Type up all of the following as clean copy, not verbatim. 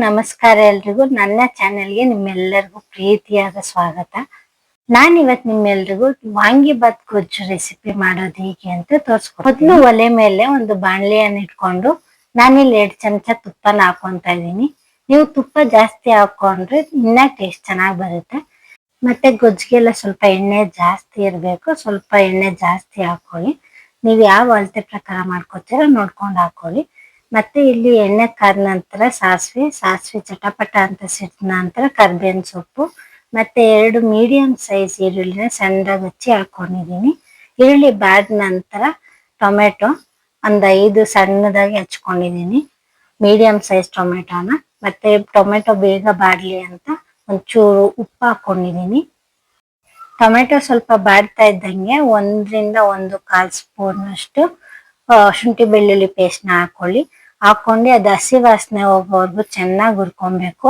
ನಮಸ್ಕಾರ ಎಲ್ರಿಗೂ. ನನ್ನ ಚಾನೆಲ್ಗೆ ನಿಮ್ಮೆಲ್ಲರಿಗೂ ಪ್ರೀತಿಯಾದ ಸ್ವಾಗತ. ನಾನಿವತ್ತು ನಿಮ್ಮೆಲ್ರಿಗೂ ವಾಂಗಿಬಾತ್ ಗೊಜ್ಜು ರೆಸಿಪಿ ಮಾಡೋದು ಹೇಗೆ ಅಂತ ತೋರಿಸ್ಕೊಡ್ತೀನಿ. ಮೊದಲು ಒಲೆ ಮೇಲೆ ಒಂದು ಬಾಣಲೆಯನ್ನು ಇಟ್ಕೊಂಡು ನಾನಿಲ್ಲಿ 2 ಚಮಚ ತುಪ್ಪನ ಹಾಕೊಂತ ಇದ್ದೀನಿ. ನೀವು ತುಪ್ಪ ಜಾಸ್ತಿ ಹಾಕೊಂಡ್ರೆ ಇನ್ನ ಟೇಸ್ಟ್ ಚೆನ್ನಾಗಿ ಬರುತ್ತೆ. ಮತ್ತೆ ಗೊಜ್ಜಿಗೆಲ್ಲ ಸ್ವಲ್ಪ ಎಣ್ಣೆ ಜಾಸ್ತಿ ಇರಬೇಕು, ಸ್ವಲ್ಪ ಎಣ್ಣೆ ಜಾಸ್ತಿ ಹಾಕೊಳ್ಳಿ. ನೀವು ಯಾವ ಅಳತೆ ಪ್ರಕಾರ ಮಾಡ್ಕೊತೀರ ನೋಡ್ಕೊಂಡು ಹಾಕೊಳ್ಳಿ. ಮತ್ತೆ ಇಲ್ಲಿ ಎಣ್ಣೆ ಕಾದ ನಂತರ ಸಾಸಿವೆ ಚಟಪಟ ಅಂತ ಸಿಟ್ಟ ನಂತರ ಕರ್ಬೇವಿನ ಸೊಪ್ಪು ಮತ್ತೆ 2 ಮೀಡಿಯಂ ಸೈಜ್ ಈರುಳ್ಳಿನ ಸಣ್ಣದಾಗಿ ಹಚ್ಚಿ ಹಾಕೊಂಡಿದ್ದೀನಿ. ಈರುಳ್ಳಿ ಬಾದ ನಂತರ ಟೊಮೆಟೊ ಒಂದು 5 ಸಣ್ಣದಾಗಿ ಹಚ್ಕೊಂಡಿದ್ದೀನಿ, ಮೀಡಿಯಂ ಸೈಜ್ ಟೊಮೆಟೊನ. ಮತ್ತೆ ಟೊಮೆಟೊ ಬೇಗ ಬಾಡ್ಲಿ ಅಂತ ಒಂಚೂರು ಉಪ್ಪು ಹಾಕೊಂಡಿದ್ದೀನಿ. ಟೊಮೆಟೊ ಸ್ವಲ್ಪ ಬಾಡ್ತಾ ಇದ್ದಂಗೆ 1 ರಿಂದ 1/4 ಸ್ಪೂನ್ ಅಷ್ಟು ಶುಂಠಿ ಬೆಳ್ಳುಳ್ಳಿ ಪೇಸ್ಟ್ನ ಹಾಕೊಂಡು ಅದು ಹಸಿ ವಾಸನೆ ಹೋಗೋವರೆಗೂ ಚೆನ್ನಾಗಿ ಹುರ್ಕೊಬೇಕು.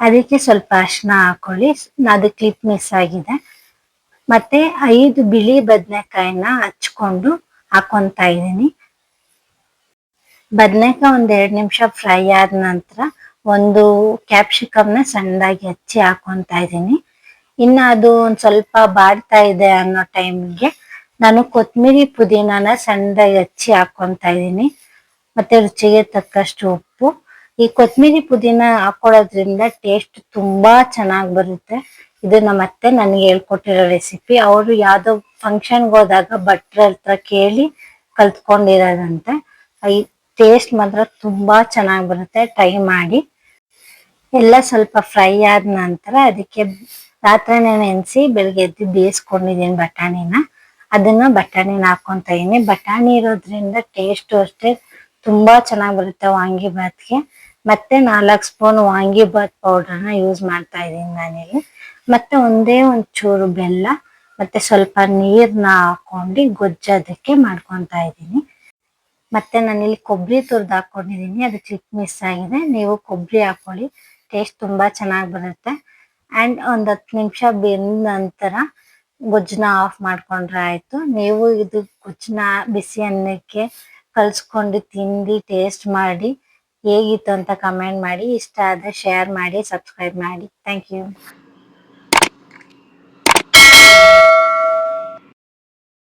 ಅದಕ್ಕೆ ಸ್ವಲ್ಪ ಅರಿಶಿನ ಹಾಕೊಳ್ಳಿ, ಅದು ಕ್ಲಿಪ್ ಮಿಸ್ ಆಗಿದೆ. ಮತ್ತೆ 5 ಬಿಳಿ ಬದನೆಕಾಯಿನ ಹಚ್ಕೊಂಡು ಹಾಕೊಂತ ಇದ್ದೀನಿ. ಬದನೆಕಾಯಿ 1-2 ನಿಮಿಷ ಫ್ರೈ ಆದ ನಂತರ ಒಂದು ಕ್ಯಾಪ್ಸಿಕಮ್ನ ಸಣ್ಣದಾಗಿ ಹಚ್ಚಿ ಹಾಕೊಂತ ಇದ್ದೀನಿ. ಇನ್ನು ಅದು ಒಂದ್ ಸ್ವಲ್ಪ ಬಾಡ್ತಾ ಇದೆ ಅನ್ನೋ ಟೈಮ್ಗೆ ನಾನು ಕೊತ್ತಂಬರಿ ಪುದೀನಾನ ಸಣ್ಣದಾಗಿ ಹಚ್ಚಿ ಹಾಕೊಂತ ಇದ್ದೀನಿ. ಮತ್ತೆ ರುಚಿಗೆ ತಕ್ಕಷ್ಟು ಉಪ್ಪು. ಈ ಕೊತ್ತಂಬರಿ ಪುದೀನ ಹಾಕೊಳ್ಳೋದ್ರಿಂದ ಟೇಸ್ಟ್ ತುಂಬಾ ಚೆನ್ನಾಗಿ ಬರುತ್ತೆ. ಇದು ನಮ್ಮ ಅತ್ತೆ ನನಗೆ ಹೇಳ್ಕೊಟ್ಟಿರೋ ರೆಸಿಪಿ. ಅವರು ಯಾವ್ದೋ ಫಂಕ್ಷನ್ಗೆ ಹೋದಾಗ ಭಟ್ರ ಹತ್ರ ಕೇಳಿ ಕಲ್ತ್ಕೊಂಡಿರೋದಂತೆ. ಈ ಟೇಸ್ಟ್ ಮಾತ್ರ ತುಂಬಾ ಚೆನ್ನಾಗಿ ಬರುತ್ತೆ, ಟ್ರೈ ಮಾಡಿ. ಎಲ್ಲ ಸ್ವಲ್ಪ ಫ್ರೈ ಆದ ನಂತರ ಅದಕ್ಕೆ ರಾತ್ರಿನೇ ನೆನೆಸಿ ಬೆಳಗ್ಗೆ ಎದ್ದು ಬೇಯಿಸ್ಕೊಂಡಿದ್ದೀನಿ ಬಟಾಣಿನ. ಅದನ್ನ ಬಟಾಣಿನ ಹಾಕೊಂತ ಇದೀನಿ. ಬಟಾಣಿ ಇರೋದ್ರಿಂದ ಟೇಸ್ಟ್ ಅಷ್ಟೇ ತುಂಬಾ ಚೆನ್ನಾಗಿ ಬರುತ್ತೆ ವಾಂಗಿಬಾತ್ಗೆ. ಮತ್ತೆ 4 ಸ್ಪೂನ್ ವಾಂಗಿಬಾತ್ ಪೌಡರ್ನ ಯೂಸ್ ಮಾಡ್ತಾ ಇದ್ದೀನಿ ನಾನಿಲ್ಲಿ. ಮತ್ತೆ ಒಂಚೂರು ಬೆಲ್ಲ ಮತ್ತೆ ಸ್ವಲ್ಪ ನೀರ್ನ ಹಾಕೊಂಡು ಗೊಜ್ಜೋದಕ್ಕೆ ಮಾಡ್ಕೊಂತ ಇದ್ದೀನಿ. ಮತ್ತೆ ನಾನಿಲ್ಲಿ ಕೊಬ್ಬರಿ ತುರ್ದು ಹಾಕೊಂಡಿದ್ದೀನಿ, ಅದು ಕ್ಲಿಪ್ ಮಿಸ್ ಆಗಿದೆ. ನೀವು ಕೊಬ್ಬರಿ ಹಾಕೊಳ್ಳಿ, ಟೇಸ್ಟ್ ತುಂಬಾ ಚೆನ್ನಾಗಿ ಬರುತ್ತೆ. ಅಂಡ್ 10 ನಿಮಿಷ ಬೆಂದ ನಂತರ ಗೊಜ್ಜನ್ನ ಆಫ್ ಮಾಡ್ಕೊಂಡ್ರೆ ಆಯ್ತು. ನೀವು ಇದು ಗೊಜ್ಜನ್ನ ಬಿಸಿ ಅನ್ನಕ್ಕೆ ಕಲ್ಸ್ಕೊಂಡು ತಿಂದು ಟೇಸ್ಟ್ ಮಾಡಿ ಹೇಗಿತ್ತು ಅಂತ ಕಮೆಂಟ್ ಮಾಡಿ. ಇಷ್ಟ ಆದ್ರೆ ಶೇರ್ ಮಾಡಿ, ಸಬ್ಸ್ಕ್ರೈಬ್ ಮಾಡಿ. Thank you.